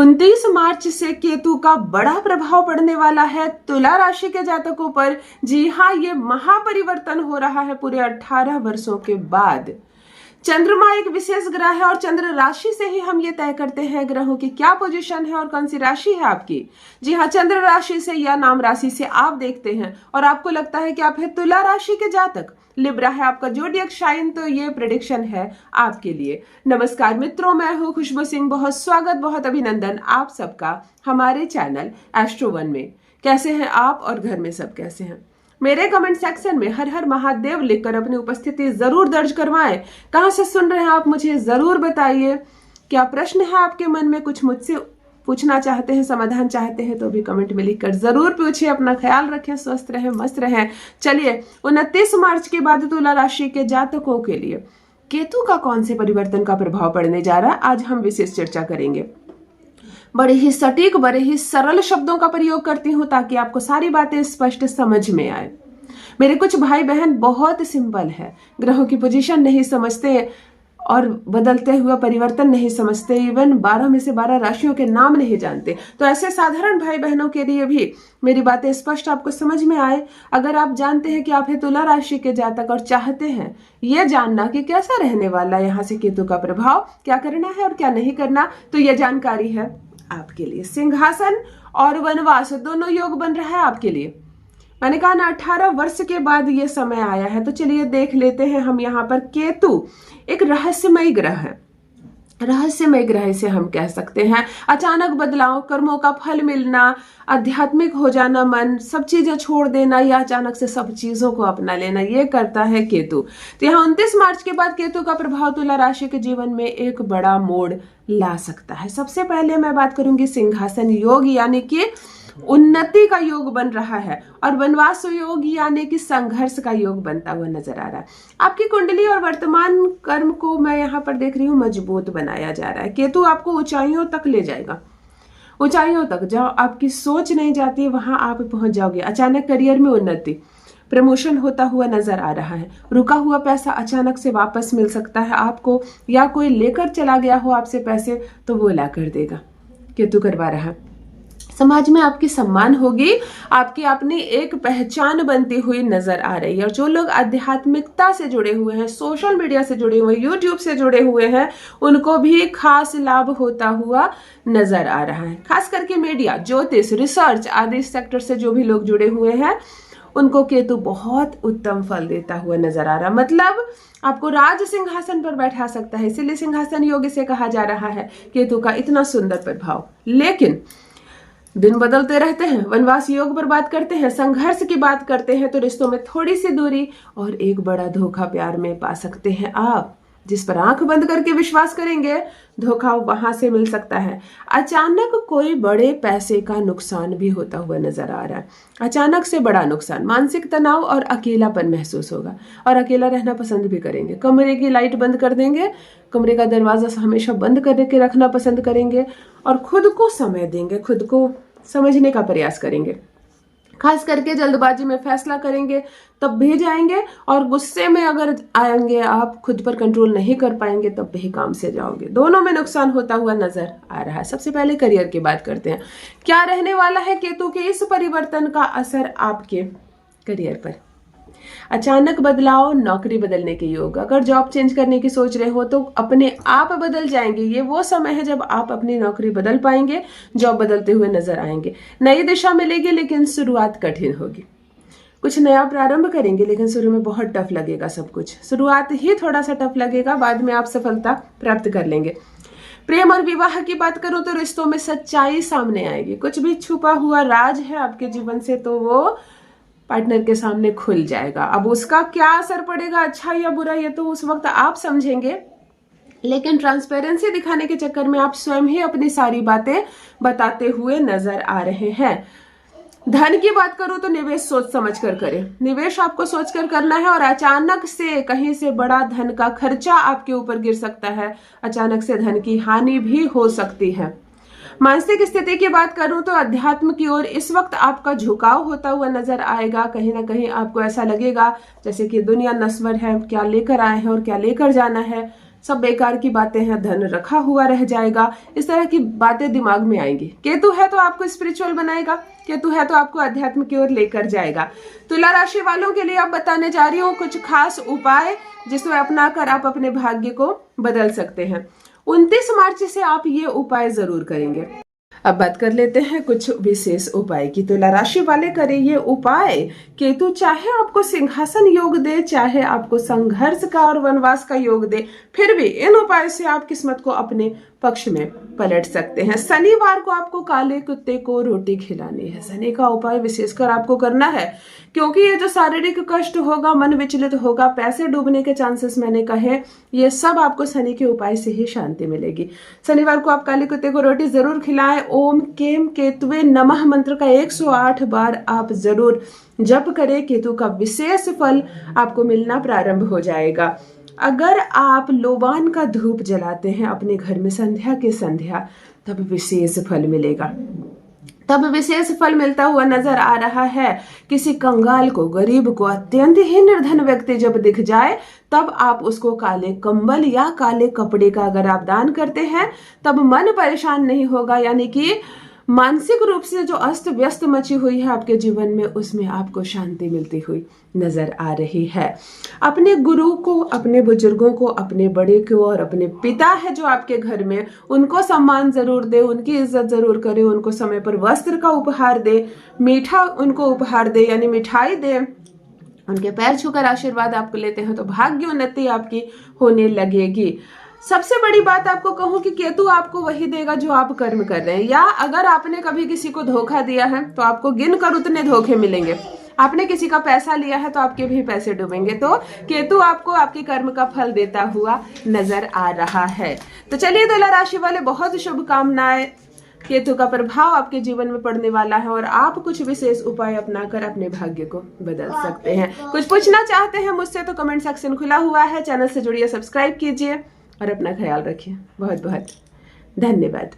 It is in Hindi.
29 मार्च से केतु का बड़ा प्रभाव पड़ने वाला है तुला राशि के जातकों पर। जी हाँ, ये महापरिवर्तन हो रहा है पूरे 18 वर्षों के बाद। चंद्रमा एक विशेष ग्रह है और चंद्र राशि से ही हम ये तय करते हैं ग्रहों की क्या पोजीशन है और कौन सी राशि है आपकी। जी हाँ, चंद्र राशि से या नाम राशि से आप देखते हैं और आपको लगता है कि आप है तुला राशि के जातक, लिब्रा है आपका जोडियक साइन, तो ये प्रेडिक्शन है आपके लिए। नमस्कार मित्रों, मैं हूँ खुशबू सिंह। बहुत स्वागत, बहुत अभिनंदन आप सबका हमारे चैनल एस्ट्रो वन में। कैसे हैं आप और घर में सब कैसे हैं? मेरे कमेंट सेक्शन में हर हर महादेव लिखकर अपनी उपस्थिति जरूर दर्ज करवाएं। कहां से सुन रहे हैं आप मुझे जरूर बताइए। क्या प्रश्न है आपके मन में, कुछ मुझसे पूछना चाहते हैं, समाधान चाहते हैं तो भी कमेंट में लिखकर जरूर पूछिए। अपना ख्याल रखें, स्वस्थ रहें, मस्त रहें। चलिए, 29 मार्च के बाद तुला राशि के जातकों के लिए केतु का कौन से परिवर्तन का प्रभाव पड़ने जा रहा है, आज हम विशेष चर्चा करेंगे। बड़े ही सटीक, बड़े ही सरल शब्दों का प्रयोग करती हूं ताकि आपको सारी बातें स्पष्ट समझ में आए। मेरे कुछ भाई बहन बहुत सिंपल है, ग्रहों की पोजीशन नहीं समझते और बदलते हुए परिवर्तन नहीं समझते, इवन 12 में से 12 राशियों के नाम नहीं जानते। तो ऐसे साधारण भाई बहनों के लिए भी मेरी बातें स्पष्ट आपको समझ में आए। अगर आप जानते हैं कि आप है तुला राशि के जातक और चाहते हैं ये जानना कि कैसा रहने वाला है यहाँ से केतु का प्रभाव, क्या करना है और क्या नहीं करना, तो यह जानकारी है आपके लिए। सिंहासन और वनवास दोनों योग बन रहा है आपके लिए। मैंने कहा ना, 18 वर्ष के बाद ये समय आया है। तो चलिए देख लेते हैं हम यहाँ पर। केतु एक रहस्यमय ग्रह है, रहस्यमय ग्रह इसे हम कह सकते हैं। अचानक बदलाव, कर्मों का फल मिलना, आध्यात्मिक हो जाना, मन सब चीजें छोड़ देना या अचानक से सब चीजों को अपना लेना, ये करता है केतु। तो यहाँ 29 मार्च के बाद केतु का प्रभाव तुला राशि के जीवन में एक बड़ा मोड़ ला सकता है। सबसे पहले मैं बात करूंगी सिंहासन योग, यानी कि उन्नति का योग बन रहा है, और वनवास योग यानी कि संघर्ष का योग बनता हुआ नजर आ रहा है। आपकी कुंडली और वर्तमान कर्म को मैं यहाँ पर देख रही हूँ मजबूत बनाया जा रहा है। केतु आपको ऊंचाइयों तक ले जाएगा, ऊंचाइयों तक जहाँ आपकी सोच नहीं जाती वहां आप पहुंच जाओगे। अचानक करियर में उन्नति, प्रमोशन होता हुआ नजर आ रहा है। रुका हुआ पैसा अचानक से वापस मिल सकता है आपको, या कोई लेकर चला गया हो आपसे पैसे तो वो ला कर देगा, केतु करवा रहा है। समाज में आपकी सम्मान होगी, आपकी अपनी एक पहचान बनती हुई नजर आ रही है। और जो लोग आध्यात्मिकता से जुड़े हुए हैं, सोशल मीडिया से जुड़े हुए, यूट्यूब से जुड़े हुए हैं, उनको भी खास लाभ होता हुआ नजर आ रहा है। खास करके मीडिया, ज्योतिष, रिसर्च आदि सेक्टर से जो भी लोग जुड़े हुए हैं उनको केतु बहुत उत्तम फल देता हुआ नजर आ रहा है। मतलब आपको राज सिंहासन पर बैठा सकता है, इसीलिए सिंहासन योग से कहा जा रहा है केतु का इतना सुंदर प्रभाव। लेकिन दिन बदलते रहते हैं। वनवास योग पर बात करते हैं, संघर्ष की बात करते हैं, तो रिश्तों में थोड़ी सी दूरी और एक बड़ा धोखा प्यार में पा सकते हैं आप। जिस पर आंख बंद करके विश्वास करेंगे धोखा वहां से मिल सकता है। अचानक कोई बड़े पैसे का नुकसान भी होता हुआ नजर आ रहा है। अचानक से बड़ा नुकसान, मानसिक तनाव और अकेलापन महसूस होगा और अकेला रहना पसंद भी करेंगे। कमरे की लाइट बंद कर देंगे, कमरे का दरवाजा हमेशा बंद करके रखना पसंद करेंगे और खुद को समय देंगे, खुद को समझने का प्रयास करेंगे। खास करके जल्दबाजी में फैसला करेंगे तब भी जाएंगे, और गुस्से में अगर आएंगे आप, खुद पर कंट्रोल नहीं कर पाएंगे तब भी काम से जाओगे। दोनों में नुकसान होता हुआ नजर आ रहा है। सबसे पहले करियर की बात करते हैं। क्या रहने वाला है केतु के इस परिवर्तन का असर आपके करियर पर? अचानक बदलाव, नौकरी बदलने के योग। अगर जॉब चेंज करने की सोच रहे हो तो अपने आप बदल जाएंगे। ये वो समय है जब आप अपनी नौकरी बदल पाएंगे, जॉब बदलते हुए नजर आएंगे। नई दिशा मिलेगी लेकिन शुरुआत कठिन होगी। कुछ नया प्रारंभ करेंगे लेकिन शुरू में बहुत टफ लगेगा। सब कुछ शुरुआत ही थोड़ा सा टफ लगेगा, बाद में आप सफलता प्राप्त कर लेंगे। प्रेम और विवाह की बात करूं तो रिश्तों में सच्चाई सामने आएगी। कुछ भी छुपा हुआ राज है आपके जीवन से तो वो पार्टनर के सामने खुल जाएगा। अब उसका क्या असर पड़ेगा, अच्छा या बुरा, ये तो उस वक्त आप समझेंगे, लेकिन ट्रांसपेरेंसी दिखाने के चक्कर में आप स्वयं ही अपनी सारी बातें बताते हुए नजर आ रहे हैं। धन की बात करूं तो निवेश सोच समझ कर करें। निवेश आपको सोचकर करना है, और अचानक से कहीं से बड़ा धन का खर्चा आपके ऊपर गिर सकता है। अचानक से धन की हानि भी हो सकती है। मानसिक स्थिति की बात करूं तो अध्यात्म की ओर इस वक्त आपका झुकाव होता हुआ नजर आएगा। कहीं ना कहीं आपको ऐसा लगेगा जैसे कि दुनिया नश्वर है, क्या लेकर आए हैं और क्या लेकर जाना है, सब बेकार की बातें हैं, धन रखा हुआ रह जाएगा, इस तरह की बातें दिमाग में आएंगी। केतु है तो आपको स्पिरिचुअल बनाएगा, केतु है तो आपको अध्यात्म की ओर लेकर जाएगा। तुला राशि वालों के लिए अब बताने जा रही हूँ कुछ खास उपाय जिसमें अपनाकर आप अपने भाग्य को बदल सकते हैं। 29 मार्च से आप ये उपाय जरूर करेंगे। अब बात कर लेते हैं कुछ विशेष उपाय की। तुला राशि वाले करें ये उपाय। केतु चाहे आपको सिंहासन योग दे, चाहे आपको संघर्ष का और वनवास का योग दे, फिर भी इन उपाय से आप किस्मत को अपने पक्ष में पलट सकते हैं। शनिवार को आपको काले कुत्ते को रोटी खिलानी है। शनि का उपाय विशेषकर आपको करना है, क्योंकि ये जो शारीरिक कष्ट होगा, मन विचलित होगा, पैसे डूबने के चांसेस मैंने कहे, ये सब आपको शनि के उपाय से ही शांति मिलेगी। शनिवार को आप काले कुत्ते को रोटी जरूर खिलाएं। ओम केम केतुवे नमः मंत्र का 108 बार आप जरूर जप करें। केतु का विशेष फल आपको मिलना प्रारंभ हो जाएगा। अगर आप लोबान का धूप जलाते हैं अपने घर में संध्या के संध्या, तब विशेष फल मिलेगा। तब विशेष फल मिलता हुआ नजर आ रहा है। किसी कंगाल को, गरीब को, अत्यंत ही निर्धन व्यक्ति जब दिख जाए, तब आप उसको काले कंबल या काले कपड़े का अगर आप दान करते हैं, तब मन परेशान नहीं होगा। यानी कि मानसिक रूप से जो अस्त व्यस्त मची हुई है आपके जीवन में, उसमें आपको शांति मिलती हुई नजर आ रही है। अपने गुरु को, अपने बुजुर्गों को, अपने बड़े को और अपने पिता है जो आपके घर में, उनको सम्मान जरूर दे, उनकी इज्जत जरूर करे, उनको समय पर वस्त्र का उपहार दे, मीठा उनको उपहार दे यानी मिठाई दे, उनके पैर छूकर आशीर्वाद आपको लेते हैं तो भाग्य उन्नति आपकी होने लगेगी। सबसे बड़ी बात आपको कहूं कि केतु आपको वही देगा जो आप कर्म कर रहे हैं। या अगर आपने कभी किसी को धोखा दिया है तो आपको गिनकर उतने धोखे मिलेंगे। आपने किसी का पैसा लिया है तो आपके भी पैसे डूबेंगे। तो केतु आपको आपके कर्म का फल देता हुआ नजर आ रहा है। तो चलिए तुला राशि वाले, बहुत शुभकामनाएं। केतु का प्रभाव आपके जीवन में पड़ने वाला है और आप कुछ विशेष उपाय अपनाकर अपने भाग्य को बदल सकते हैं। कुछ पूछना चाहते हैं मुझसे तो कमेंट सेक्शन खुला हुआ है। चैनल से जुड़िए, सब्सक्राइब कीजिए और अपना ख्याल रखिए। बहुत बहुत धन्यवाद।